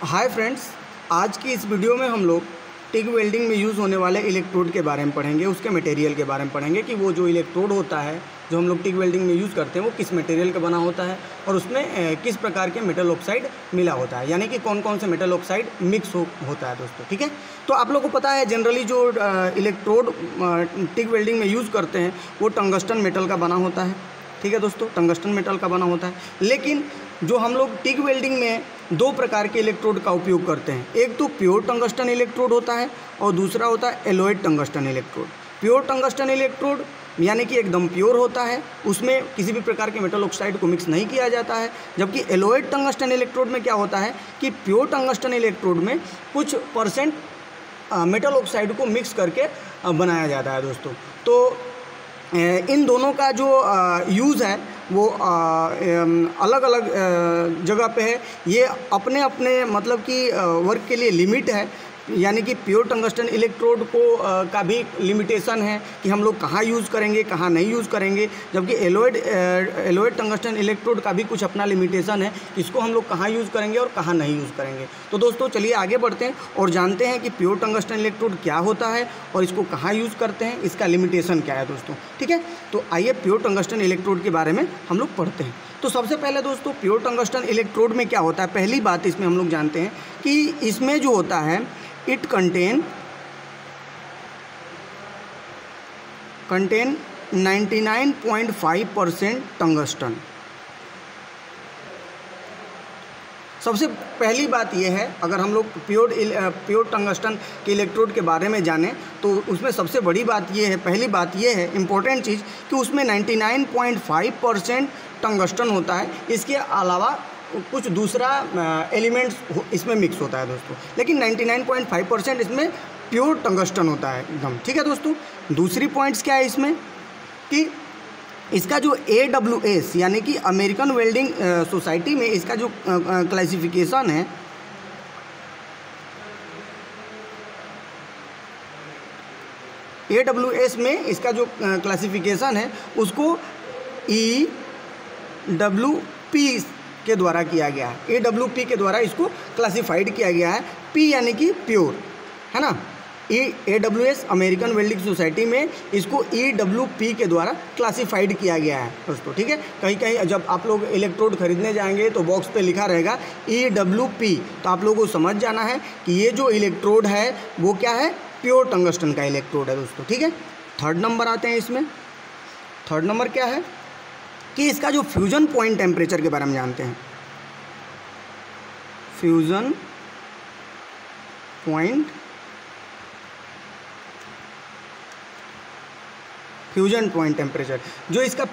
Hi friends, आज की इस वीडियो में हम लोग टिग वेल्डिंग में यूज़ होने वाले इलेक्ट्रोड के बारे में पढ़ेंगे, उसके मटेरियल के बारे में पढ़ेंगे कि वो जो इलेक्ट्रोड होता है जो हम लोग टिग वेल्डिंग में यूज़ करते हैं वो किस मटेरियल का बना होता है और उसमें किस प्रकार के मेटल ऑक्साइड मिला होता है, यानी कि कौन कौन से मेटल ऑक्साइड मिक्स होता है दोस्तों। ठीक है, तो आप लोगों को पता है जनरली जो इलेक्ट्रोड टिग वेल्डिंग में यूज़ करते हैं वो टंगस्टन मेटल का बना होता है। ठीक है दोस्तों, टंगस्टन मेटल का बना होता है। लेकिन जो हम लोग टिग वेल्डिंग में दो प्रकार के इलेक्ट्रोड का उपयोग करते हैं, एक तो प्योर टंगस्टन इलेक्ट्रोड होता है और दूसरा होता है alloyed tungsten electrode. Pure tungsten electrode यानी कि एकदम प्योर होता है, उसमें किसी भी प्रकार के मेटल ऑक्साइड को मिक्स नहीं किया जाता है। जबकि एलॉयड टंगस्टन इलेक्ट्रोड में क्या होता है कि प्योर टंगस्टन इलेक्ट्रोड में कुछ परसेंट मेटल ऑक्साइड को मिक्स करके बनाया जाता है दोस्तों। तो इन दोनों का जो यूज़ है वो अलग अलग जगह पे है। ये अपने अपने मतलब कि वर्क के लिए लिमिट है, यानी कि प्योर टंगस्टन इलेक्ट्रोड को का भी लिमिटेशन है कि हम लोग कहाँ यूज़ करेंगे कहाँ नहीं यूज़ करेंगे। जबकि एलॉयड टंगस्टन इलेक्ट्रोड का भी कुछ अपना लिमिटेशन है, इसको हम लोग कहाँ यूज़ करेंगे और कहाँ नहीं यूज़ करेंगे। तो दोस्तों चलिए आगे बढ़ते हैं और जानते हैं कि प्योर टंगस्टन इलेक्ट्रोड क्या होता है और इसको कहाँ यूज़ करते हैं, इसका लिमिटेशन क्या है दोस्तों। ठीक है, तो आइए प्योर टंगस्टन इलेक्ट्रोड के बारे में हम लोग पढ़ते हैं। तो सबसे पहले दोस्तों प्योर टंगस्टन इलेक्ट्रोड में क्या होता है, पहली बात इसमें हम लोग जानते हैं कि इसमें जो होता है it contain 99.5% टंगस्टन। सबसे पहली बात यह है, अगर हम लोग प्योर टंगस्टन के इलेक्ट्रोड के बारे में जानें तो उसमें सबसे बड़ी बात यह है, पहली बात यह है इम्पोर्टेंट चीज़ कि उसमें 99.5% टंगस्टन होता है। इसके अलावा कुछ दूसरा एलिमेंट्स इसमें मिक्स होता है दोस्तों, लेकिन 99.5% इसमें प्योर टंगस्टन होता है एकदम। ठीक है दोस्तों, दूसरी पॉइंट्स क्या है इसमें कि इसका जो AWS यानी कि अमेरिकन वेल्डिंग सोसाइटी में इसका जो क्लासिफिकेशन है, AWS में इसका जो क्लासिफिकेशन है उसको EWP के द्वारा किया गया है। AWP के द्वारा इसको क्लासिफाइड किया गया है। P यानी कि प्योर, है ना। AWS अमेरिकन वेल्डिंग सोसाइटी में इसको EWP के द्वारा क्लासिफाइड किया गया है दोस्तों। ठीक है, कहीं कहीं जब आप लोग इलेक्ट्रोड खरीदने जाएंगे तो बॉक्स पे लिखा रहेगा EWP, तो आप लोगों को समझ जाना है कि ये जो इलेक्ट्रोड है वो क्या है, प्योर टंगस्टन का इलेक्ट्रोड है दोस्तों। ठीक है, थर्ड नंबर आते हैं इसमें। थर्ड नंबर क्या है कि इसका जो फ्यूजन पॉइंट टेम्परेचर के बारे में जानते हैं। फ्यूजन पॉइंट टेम्परेचर, जो इसका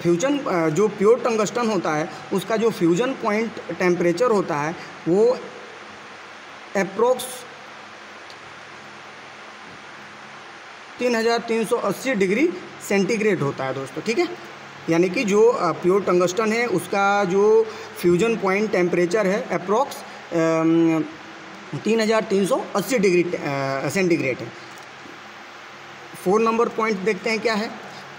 जो प्योर टंगस्टन होता है उसका जो फ्यूजन पॉइंट टेम्परेचर होता है वो अप्रोक्स 3380 डिग्री सेंटीग्रेड होता है दोस्तों। ठीक है, यानी कि जो प्योर टंगस्टन है उसका जो फ्यूजन पॉइंट टेम्परेचर है अप्रॉक्स 3380 डिग्री सेंटीग्रेड है। 4 नंबर पॉइंट देखते हैं क्या है।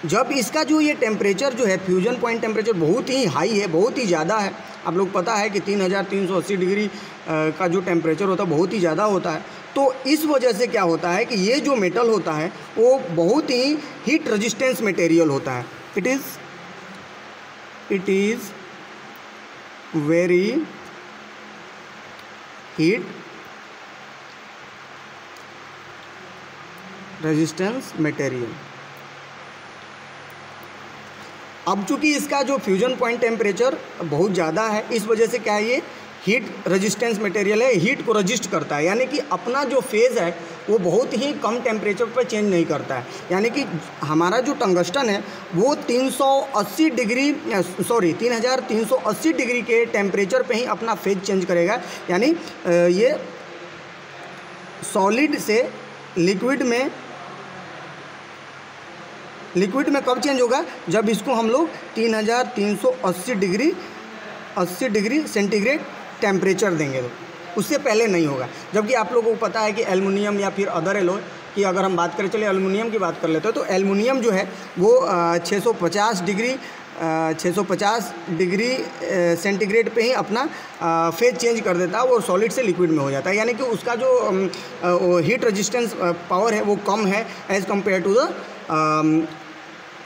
जब इसका जो ये टेम्परेचर जो है फ्यूजन पॉइंट टेम्परेचर बहुत ही हाई है, बहुत ही ज़्यादा है, आप लोग पता है कि 3380 डिग्री का जो टेम्परेचर होता है बहुत ही ज़्यादा होता है। तो इस वजह से क्या होता है कि ये जो मेटल होता है वो बहुत ही हीट रेजिस्टेंस मटेरियल होता है। it is very heat resistance material। अब चूंकि इसका जो फ्यूजन पॉइंट टेम्परेचर बहुत ज़्यादा है, इस वजह से क्या है, ये हीट रेजिस्टेंस मटेरियल है, हीट को रजिस्ट करता है, यानी कि अपना जो फेज़ है वो बहुत ही कम टेम्परेचर पर चेंज नहीं करता है। यानी कि हमारा जो टंगस्टन है वो 380 डिग्री के टेम्परेचर पे ही अपना फेज चेंज करेगा। यानी ये सॉलिड से लिक्विड में कब चेंज होगा, जब इसको हम लोग 3380 डिग्री सेंटीग्रेड टेम्परेचर देंगे, तो उससे पहले नहीं होगा। जबकि आप लोगों को पता है कि एल्युमिनियम या फिर अदर एलॉय की अगर हम बात करें, चलिए एल्युमिनियम की बात कर लेते हैं, तो एल्युमिनियम जो है वो 650 डिग्री 650 डिग्री सेंटीग्रेड पे ही अपना फेज चेंज कर देता है, वो सॉलिड से लिक्विड में हो जाता है। यानी कि उसका जो हीट रेजिस्टेंस पावर है वो कम है as compared to the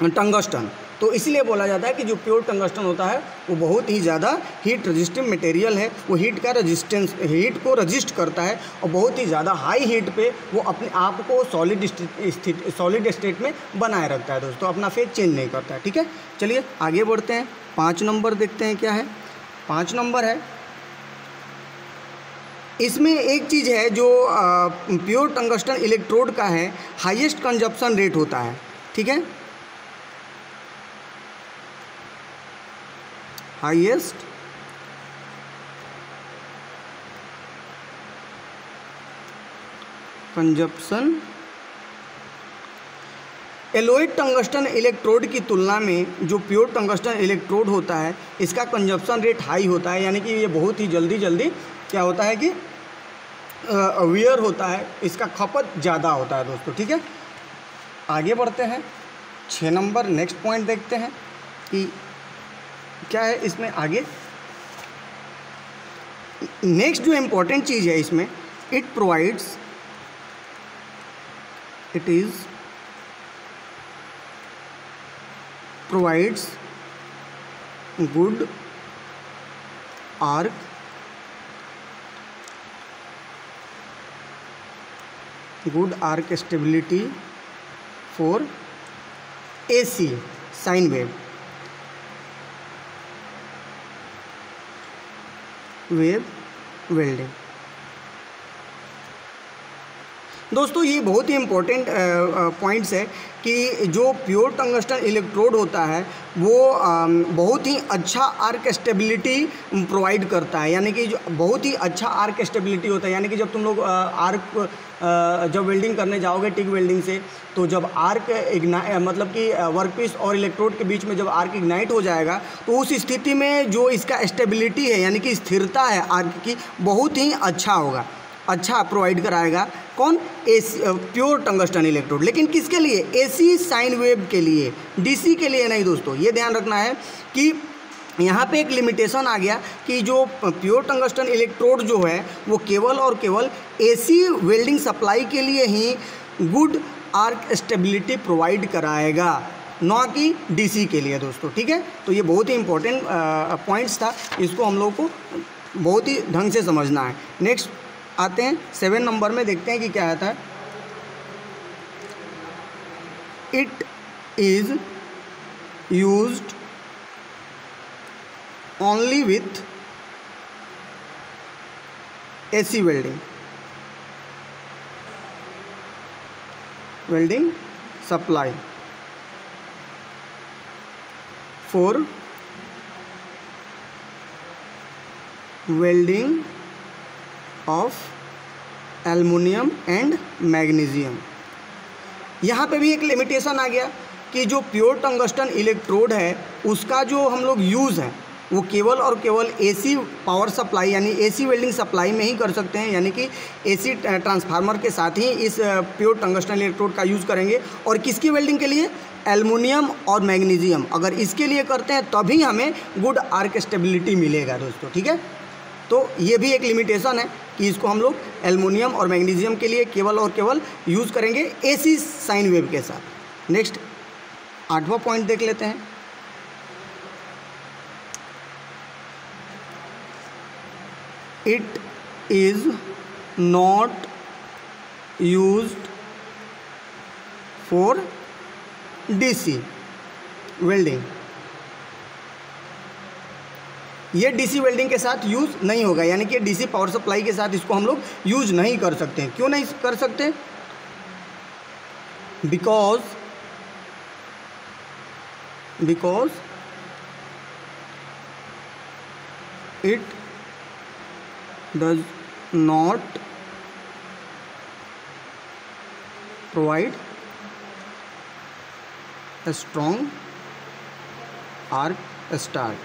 tungsten. तो इसलिए बोला जाता है कि जो प्योर टंगस्टन होता है वो बहुत ही ज़्यादा हीट रेजिस्टिव मटेरियल है, वो हीट का रेजिस्टेंस, हीट को रजिस्ट करता है और बहुत ही ज़्यादा हाई हीट पे वो अपने आप को सॉलिड स्टेट में बनाए रखता है दोस्तों, अपना फेज चेंज नहीं करता है। ठीक है, चलिए आगे बढ़ते हैं। 5 नंबर देखते हैं क्या है। 5 नंबर है, इसमें एक चीज़ है जो प्योर टंगस्टन इलेक्ट्रोड का है, हाईएस्ट कंजप्शन रेट होता है। ठीक है, highest consumption alloyed tungsten electrode की तुलना में जो प्योर टंगस्टन इलेक्ट्रोड होता है इसका कंजप्शन रेट हाई होता है, यानी कि ये बहुत ही जल्दी क्या होता है कि वियर होता है, इसका खपत ज़्यादा होता है दोस्तों। ठीक है, आगे बढ़ते हैं। 6 नंबर नेक्स्ट पॉइंट देखते हैं कि क्या है इसमें आगे। नेक्स्ट जो इम्पोर्टेंट चीज़ है इसमें, it provides good arc stability for AC sine wave welding. दोस्तों ये बहुत ही इम्पोर्टेंट पॉइंट्स है कि जो प्योर टंगस्टन इलेक्ट्रोड होता है वो बहुत ही अच्छा आर्क स्टेबिलिटी प्रोवाइड करता है, यानी कि जो बहुत ही अच्छा आर्क स्टेबिलिटी होता है। यानी कि जब तुम लोग जब वेल्डिंग करने जाओगे टिक वेल्डिंग से, तो जब आर्क मतलब कि वर्कपीस और इलेक्ट्रोड के बीच में जब आर्क इग्नाइट हो जाएगा तो उस स्थिति में जो इसका स्टेबिलिटी है यानी कि स्थिरता है आर्क की बहुत ही अच्छा होगा, अच्छा प्रोवाइड कराएगा। कौन? AC pure tungsten electrode. लेकिन किसके लिए? एसी साइन वेव के लिए, डीसी के लिए नहीं दोस्तों। ये ध्यान रखना है कि यहाँ पे एक लिमिटेशन आ गया कि जो प्योर टंगस्टन इलेक्ट्रोड जो है वो केवल और केवल एसी वेल्डिंग सप्लाई के लिए ही गुड आर्क स्टेबिलिटी प्रोवाइड कराएगा, ना कि डीसी के लिए दोस्तों। ठीक है, तो ये बहुत ही इंपॉर्टेंट पॉइंट्स था, इसको हम लोग को बहुत ही ढंग से समझना है। नेक्स्ट आते हैं 7 नंबर में, देखते हैं कि क्या आता है। It is used only with AC welding supply for welding of aluminium and magnesium. यहाँ पे भी एक लिमिटेशन आ गया कि जो प्योर टंगस्टन इलेक्ट्रोड है उसका जो हम लोग यूज़ है वो केवल और केवल एसी पावर सप्लाई यानी एसी वेल्डिंग सप्लाई में ही कर सकते हैं, यानी कि एसी ट्रांसफार्मर के साथ ही इस प्योर टंगस्टन इलेक्ट्रोड का यूज़ करेंगे। और किसकी वेल्डिंग के लिए? एल्युमिनियम और मैग्नीशियम। अगर इसके लिए करते हैं तभी हमें गुड आर्क स्टेबिलिटी मिलेगा दोस्तों। ठीक है, तो ये भी एक लिमिटेशन है कि इसको हम लोग एल्युमिनियम और मैग्नीशियम के लिए केवल और केवल यूज़ करेंगे एसी साइन वेव के साथ। नेक्स्ट 8वां पॉइंट देख लेते हैं। It is not used for DC welding. ये डीसी वेल्डिंग के साथ यूज़ नहीं होगा, यानी कि डीसी पावर सप्लाई के साथ इसको हम लोग यूज़ नहीं कर सकते हैं। क्यों नहीं कर सकते? Because it does not provide a strong arc start।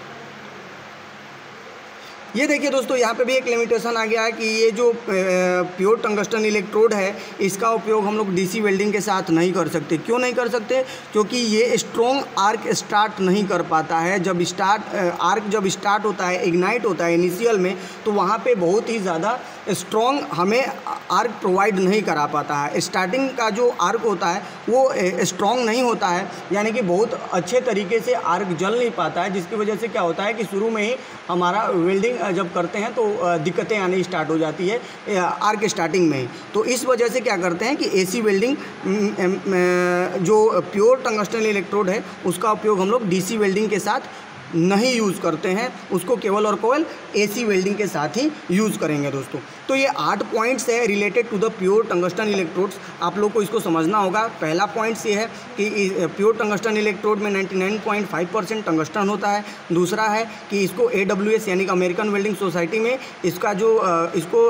ये देखिए दोस्तों, यहाँ पे भी एक लिमिटेशन आ गया है कि ये जो प्योर टंगस्टन इलेक्ट्रोड है इसका उपयोग हम लोग डीसी वेल्डिंग के साथ नहीं कर सकते। क्यों नहीं कर सकते? क्योंकि ये स्ट्रॉन्ग आर्क स्टार्ट नहीं कर पाता है। जब आर्क जब स्टार्ट होता है, इग्नाइट होता है इनिशियल में, तो वहाँ पे बहुत ही ज़्यादा स्ट्रॉन्ग हमें आर्क प्रोवाइड नहीं करा पाता है। स्टार्टिंग का जो आर्क होता है वो स्ट्रॉन्ग नहीं होता है, यानी कि बहुत अच्छे तरीके से आर्क जल नहीं पाता है, जिसकी वजह से क्या होता है कि शुरू में ही हमारा वेल्डिंग जब करते हैं तो दिक्कतें आनी स्टार्ट हो जाती है आर्क स्टार्टिंग में ही। तो इस वजह से क्या करते हैं कि एसी वेल्डिंग जो प्योर टंगस्टन इलेक्ट्रोड है उसका उपयोग हम लोग डीसी वेल्डिंग के साथ नहीं यूज़ करते हैं, उसको केवल और केवल एसी वेल्डिंग के साथ ही यूज़ करेंगे दोस्तों। तो ये 8 पॉइंट्स है related to the pure tungsten electrodes. आप लोग को इसको समझना होगा। पहला पॉइंट्स ये है कि प्योर टंगस्टन इलेक्ट्रोड में 99.5% टंगस्टन होता है। दूसरा है कि इसको AWS यानी कि अमेरिकन वेल्डिंग सोसाइटी में इसका जो इसको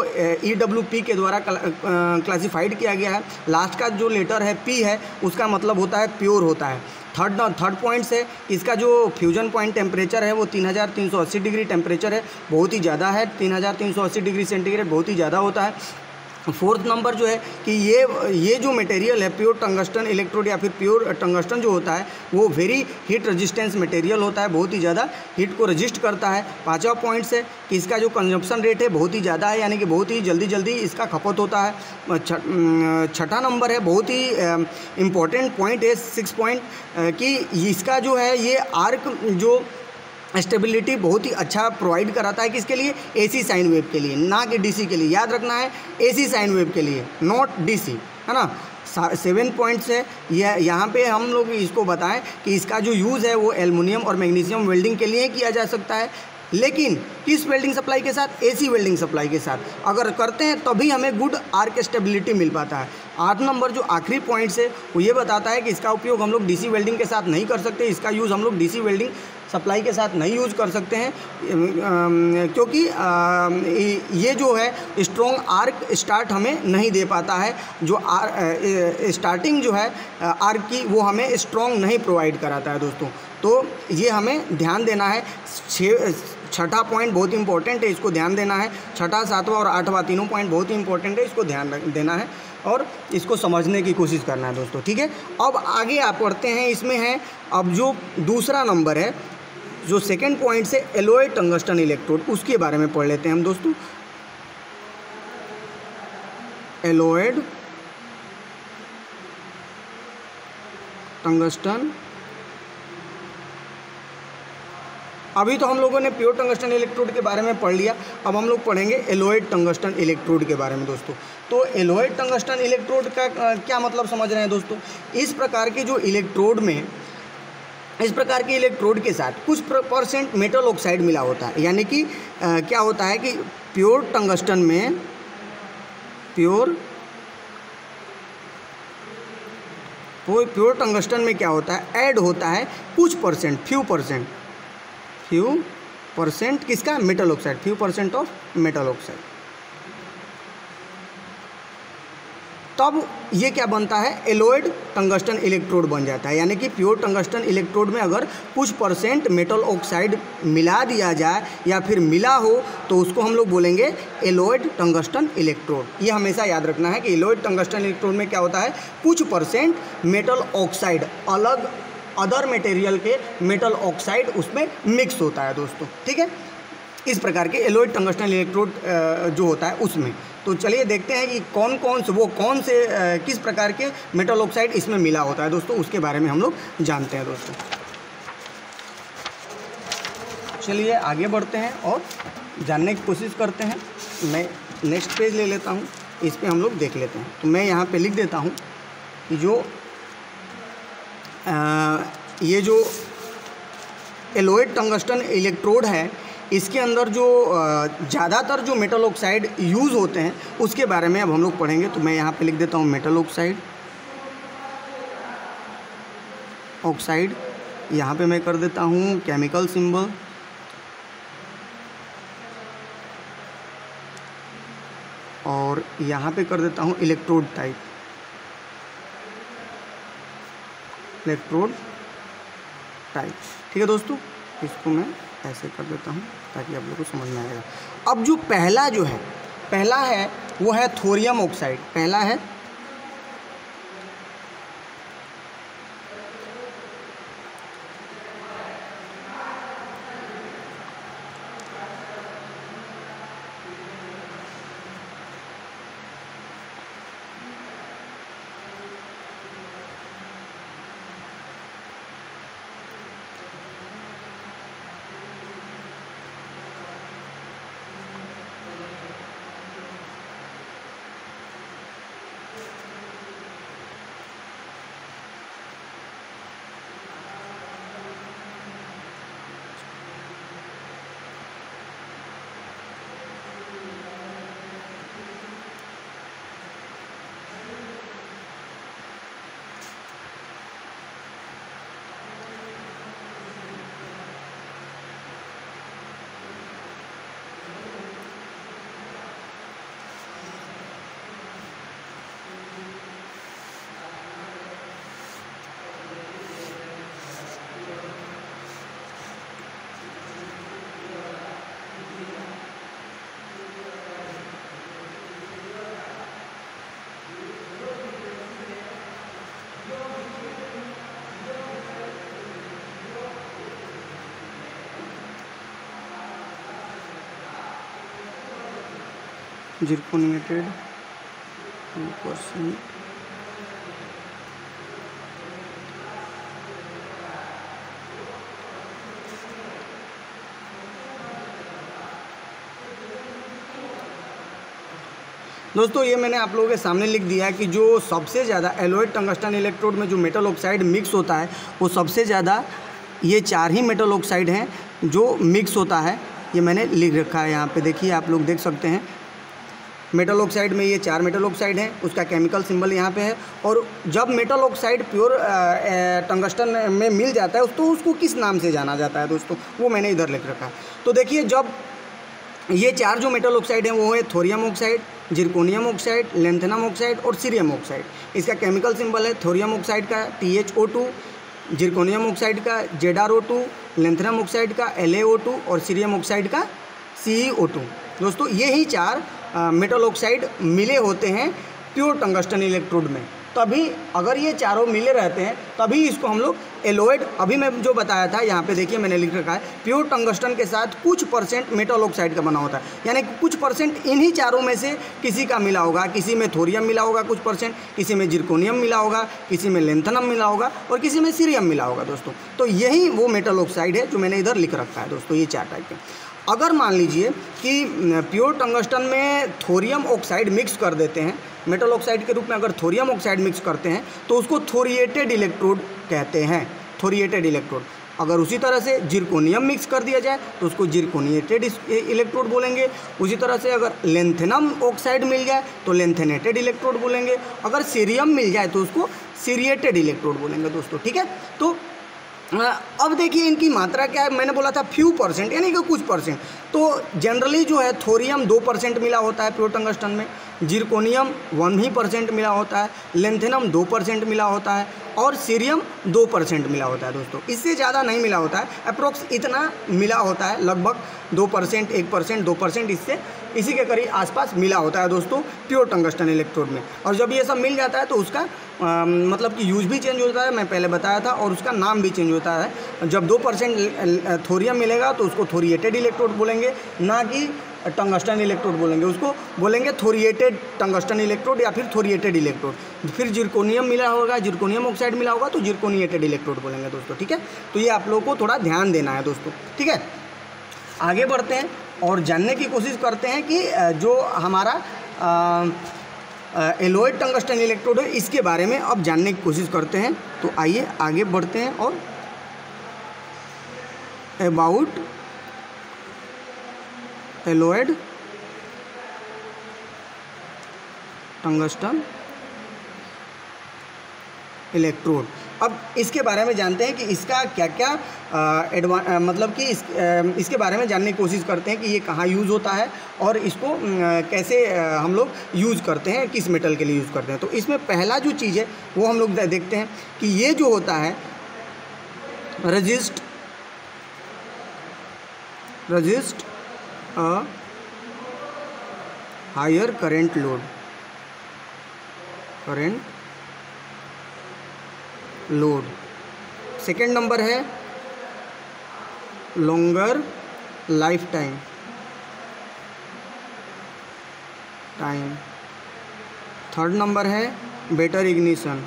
EWP के द्वारा क्लासीफाइड किया गया है। लास्ट का जो लेटर है P है, उसका मतलब होता है प्योर होता है। थर्ड पॉइंट्स है, इसका जो फ्यूजन पॉइंट टेम्परेचर है वो 3380 डिग्री टेम्परेचर है, बहुत ही ज़्यादा है। 3380 डिग्री सेंटीग्रेड बहुत ही ज़्यादा होता है। फोर्थ नंबर जो है कि ये जो मटेरियल है प्योर टंगस्टन इलेक्ट्रोड या फिर प्योर टंगस्टन जो होता है वो वेरी हीट रेजिस्टेंस मटेरियल होता है, बहुत ही ज़्यादा हीट को रजिस्ट करता है। पांचवा पॉइंट्स है कि इसका जो कंजप्शन रेट है बहुत ही ज़्यादा है, यानी कि बहुत ही जल्दी इसका खपत होता है। छठा नंबर है, बहुत ही इम्पोर्टेंट पॉइंट है 6 पॉइंट, कि इसका जो है ये आर्क जो स्टेबिलिटी बहुत ही अच्छा प्रोवाइड कराता है। किसके लिए? एसी साइन वेव के लिए, ना कि डीसी के लिए। याद रखना है, एसी साइन वेव के लिए, नॉट डीसी, है ना। 7 पॉइंट्स है। यहाँ पे हम लोग इसको बताएं कि इसका जो यूज़ है वो एल्युमिनियम और मैग्नीशियम वेल्डिंग के लिए किया जा सकता है, लेकिन किस वेल्डिंग सप्लाई के साथ? एसी वेल्डिंग सप्लाई के साथ अगर करते हैं तभी हमें गुड आर्क स्टेबिलिटी मिल पाता है। 8 नंबर जो आखिरी पॉइंट्स है वो ये बताता है कि इसका उपयोग हम लोग डीसी वेल्डिंग के साथ नहीं कर सकते। इसका यूज़ हम लोग डीसी वेल्डिंग सप्लाई के साथ नहीं यूज़ कर सकते हैं, क्योंकि ये जो है स्ट्रॉन्ग आर्क स्टार्ट हमें नहीं दे पाता है। जो स्टार्टिंग जो है आर्क की वो हमें स्ट्रॉन्ग नहीं प्रोवाइड कराता है दोस्तों। तो ये हमें ध्यान देना है। छठा पॉइंट बहुत इंपॉर्टेंट है, इसको ध्यान देना है। छठा, सातवां और आठवां तीनों पॉइंट बहुत ही इंपॉर्टेंट है, इसको ध्यान देना है और इसको समझने की कोशिश करना है दोस्तों, ठीक है। अब आगे आप पढ़ते हैं, इसमें है अब जो दूसरा नंबर है, जो सेकंड पॉइंट से एलॉयड टंगस्टन इलेक्ट्रोड, उसके बारे में पढ़ लेते हैं हम दोस्तों। एलॉयड टंगस्टन, अभी तो हम लोगों ने प्योर टंगस्टन इलेक्ट्रोड के बारे में पढ़ लिया, अब हम लोग पढ़ेंगे एलॉयड टंगस्टन इलेक्ट्रोड के बारे में दोस्तों। तो एलॉयड टंगस्टन इलेक्ट्रोड का क्या मतलब समझ रहे हैं दोस्तों? इस प्रकार के जो इलेक्ट्रोड में, इस प्रकार के इलेक्ट्रोड के साथ कुछ % मेटल ऑक्साइड मिला होता है। यानी कि क्या होता है कि प्योर टंगस्टन में, प्योर टंगस्टन में क्या होता है? ऐड होता है कुछ %, फ्यू % किसका? Metal oxide, few % of metal oxide. तब ये क्या बनता है? एलॉयड टंगस्टन इलेक्ट्रोड बन जाता है। यानी कि प्योर टंगस्टन इलेक्ट्रोड में अगर कुछ % मेटल ऑक्साइड मिला दिया जाए या फिर मिला हो तो उसको हम लोग बोलेंगे एलॉयड टंगस्टन इलेक्ट्रोड। ये हमेशा याद रखना है कि एलॉयड टंगस्टन इलेक्ट्रोड में क्या होता है? कुछ % मेटल ऑक्साइड, अलग अदर मटेरियल के मेटल ऑक्साइड उसमें मिक्स होता है दोस्तों, ठीक है। इस प्रकार के एलॉयड टंगस्टन इलेक्ट्रोड जो होता है उसमें। तो चलिए देखते हैं कि कौन से किस प्रकार के मेटल ऑक्साइड इसमें मिला होता है दोस्तों, उसके बारे में हम लोग जानते हैं दोस्तों। चलिए आगे बढ़ते हैं और जानने की कोशिश करते हैं। मैं नेक्स्ट पेज ले लेता हूँ, इस पर हम लोग देख लेते हैं। तो मैं यहाँ पे लिख देता हूँ कि जो ये जो एलॉयड टंगस्टन इलेक्ट्रोड है इसके अंदर जो ज़्यादातर जो मेटल ऑक्साइड यूज़ होते हैं उसके बारे में अब हम लोग पढ़ेंगे। तो मैं यहाँ पे लिख देता हूँ मेटल ऑक्साइड, यहाँ पे मैं कर देता हूँ केमिकल सिंबल, और यहाँ पे कर देता हूँ इलेक्ट्रोड टाइप, ठीक है दोस्तों। इसको मैं ऐसे कर देता हूँ ताकि आप लोग को समझ में आएगा। अब जो पहला है वो है थोरियम ऑक्साइड। पहला है जिरकोनिएटेड 2%। दोस्तों ये मैंने आप लोगों के सामने लिख दिया है कि जो सबसे ज़्यादा एलॉयड टंगस्टन इलेक्ट्रोड में जो मेटल ऑक्साइड मिक्स होता है वो सबसे ज़्यादा ये 4 ही मेटल ऑक्साइड हैं जो मिक्स होता है। ये मैंने लिख रखा है यहाँ पे, देखिए आप लोग देख सकते हैं। मेटल ऑक्साइड में ये 4 मेटल ऑक्साइड हैं, उसका केमिकल सिंबल यहाँ पे है। और जब मेटल ऑक्साइड प्योर टंगस्टन में मिल जाता है तो उसको किस नाम से जाना जाता है दोस्तों, वो मैंने इधर लिख रखा है। तो देखिए जब ये 4 जो मेटल ऑक्साइड हैं वो है thorium oxide, zirconium oxide, lanthanum oxide और सीरियम ऑक्साइड। इसका केमिकल सिंबल है थोरियम ऑक्साइड का THO2, जिरकोनियम ऑक्साइड का ZrO2, लैंथेनम ऑक्साइड का LaO2 और सीरियम ऑक्साइड का CeO2। दोस्तों ये ही 4 मेटल ऑक्साइड मिले होते हैं प्योर टंगस्टन इलेक्ट्रोड में। तभी अगर ये चारों मिले रहते हैं तभी इसको हम लोग एलॉयड, अभी मैं जो बताया था यहाँ पे देखिए मैंने लिख रखा है, प्योर टंगस्टन के साथ कुछ परसेंट मेटल ऑक्साइड का बना होता है। यानी कुछ परसेंट इन्हीं चारों में से किसी का मिला होगा, किसी में थोरियम मिला होगा कुछ परसेंट, किसी में जिरकोनियम मिला होगा, किसी में लैंथेनम मिला होगा और किसी में सीरियम मिला होगा दोस्तों। तो यही वो मेटल ऑक्साइड है जो मैंने इधर लिख रखा है दोस्तों, ये 4 टाइप के। अगर मान लीजिए कि प्योर टंगस्टन में थोरियम ऑक्साइड मिक्स कर देते हैं, मेटल ऑक्साइड के रूप में अगर थोरियम ऑक्साइड मिक्स करते हैं तो उसको थोरिएटेड इलेक्ट्रोड कहते हैं, थोरिएटेड इलेक्ट्रोड। अगर उसी तरह से जिरकोनियम मिक्स कर दिया जाए तो उसको जिरकोनिएटेड इलेक्ट्रोड बोलेंगे। उसी तरह से अगर लैंथेनम ऑक्साइड मिल जाए तो लैंथेनेटेड इलेक्ट्रोड बोलेंगे। अगर सीरियम मिल जाए तो उसको सीरिएटेड इलेक्ट्रोड बोलेंगे दोस्तों, ठीक है। तो अब देखिए इनकी मात्रा क्या है, मैंने बोला था फ्यू परसेंट यानी कि कुछ परसेंट। तो जनरली जो है थोरियम 2% मिला होता है प्योर टंगस्टन में, जिरकोनियम 1% मिला होता है, लैंथेनम 2% मिला होता है और सीरियम 2% मिला होता है दोस्तों। इससे ज़्यादा नहीं मिला होता है, अप्रोक्स इतना मिला होता है, लगभग 2%, 1%, 2% इससे इसी के करीब आसपास मिला होता है दोस्तों प्योर टंगस्टन इलेक्ट्रोड में। और जब ये सब मिल जाता है तो उसका मतलब कि यूज भी चेंज होता है, मैं पहले बताया था, और उसका नाम भी चेंज होता है। जब 2% थोरियम मिलेगा तो उसको थोरिएटेड इलेक्ट्रोड बोलेंगे, ना कि टंगस्टन इलेक्ट्रोड बोलेंगे, उसको बोलेंगे थोरिएटेड टंगस्टन इलेक्ट्रोड या फिर थोरिएटेड इलेक्ट्रोड। फिर जिरकोनियम मिला होगा, जिरकोनियम ऑक्साइड मिला होगा तो जिरकोनिएटेड इलेक्ट्रोड बोलेंगे दोस्तों, ठीक है। तो ये आप लोगों को थोड़ा ध्यान देना है दोस्तों, ठीक है। आगे बढ़ते हैं और जानने की कोशिश करते हैं कि जो हमारा एलॉयड टंगस्टन इलेक्ट्रोड है इसके बारे में अब जानने की कोशिश करते हैं। तो आइए आगे बढ़ते हैं और अबाउट एलॉयड टंगस्टन इलेक्ट्रोड। अब इसके बारे में जानते हैं कि इसका क्या क्या मतलब कि इसके बारे में जानने की कोशिश करते हैं कि ये कहाँ यूज़ होता है और इसको कैसे हम लोग यूज़ करते हैं, किस मेटल के लिए यूज़ करते हैं। तो इसमें पहला जो चीज़ है वो हम लोग देखते हैं कि ये जो होता है resist a higher current load. Second number है longer lifetime. थर्ड नंबर है better ignition.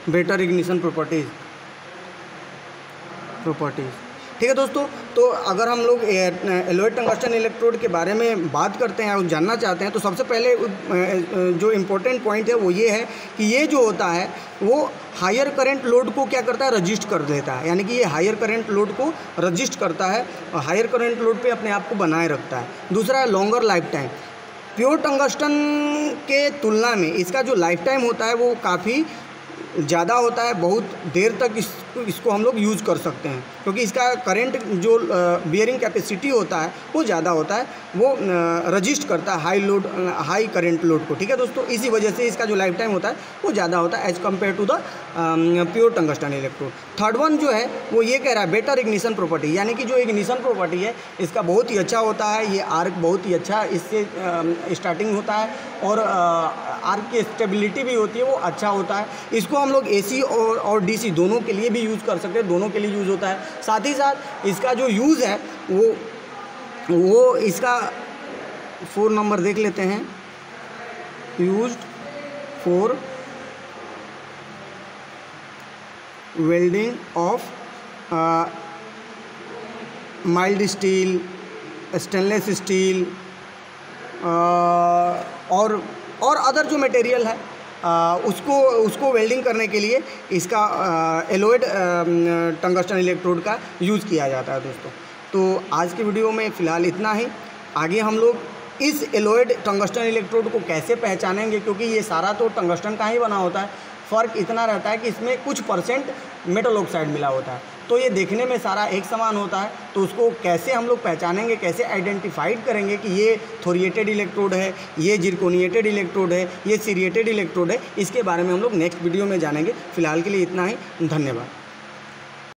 Better ignition properties. ठीक है दोस्तों, तो अगर हम लोग एलॉयड टंगस्टन इलेक्ट्रोड के बारे में बात करते हैं और जानना चाहते हैं तो सबसे पहले जो इम्पोर्टेंट पॉइंट है वो ये है कि ये जो होता है वो हायर करंट लोड को क्या करता है, रजिस्ट कर देता है। यानी कि ये हायर करंट लोड को रजिस्ट करता है और हायर करंट लोड पे अपने आप को बनाए रखता है। दूसरा है longer life time. Pure tungsten के तुलना में इसका जो लाइफ टाइम होता है वो काफ़ी ज़्यादा होता है, बहुत देर तक इसको हम लोग यूज़ कर सकते हैं क्योंकि इसका करंट जो बियरिंग कैपेसिटी होता है वो ज़्यादा होता है, वो रजिस्ट करता है हाई करंट लोड को। ठीक है दोस्तों, इसी वजह से इसका जो लाइफ टाइम होता है वो ज़्यादा होता है as compared to the pure tungsten electrode. Third one जो है वो ये कह रहा है बेटर इग्निशन प्रॉपर्टी, यानी कि जो इग्निशन प्रॉपर्टी है इसका बहुत ही अच्छा होता है। ये आर्क बहुत ही अच्छा इससे स्टार्टिंग होता है और आर्क की स्टेबिलिटी भी होती है, वो अच्छा होता है। इसको हम लोग AC और DC दोनों के लिए भी यूज़ कर सकते हैं, दोनों के लिए यूज़ होता है। साथ ही साथ इसका जो यूज़ है वो इसका 4 नंबर देख लेते हैं, used for welding of mild steel, stainless steel और अदर जो मटेरियल है उसको वेल्डिंग करने के लिए इसका एलॉयड टंगस्टन इलेक्ट्रोड का यूज़ किया जाता है दोस्तों। तो आज के वीडियो में फ़िलहाल इतना ही। आगे हम लोग इस एलॉयड टंगस्टन इलेक्ट्रोड को कैसे पहचानेंगे, क्योंकि ये सारा तो टंगस्टन का ही बना होता है, फ़र्क इतना रहता है कि इसमें कुछ % मेटल ऑक्साइड मिला होता है, तो ये देखने में सारा एक समान होता है। तो उसको कैसे हम लोग पहचानेंगे, कैसे आइडेंटिफाइड करेंगे कि ये थोरिएटेड इलेक्ट्रोड है, ये जिरकोनिएटेड इलेक्ट्रोड है, ये सीरिएटेड इलेक्ट्रोड है, इसके बारे में हम लोग नेक्स्ट वीडियो में जानेंगे। फ़िलहाल के लिए इतना ही, धन्यवाद।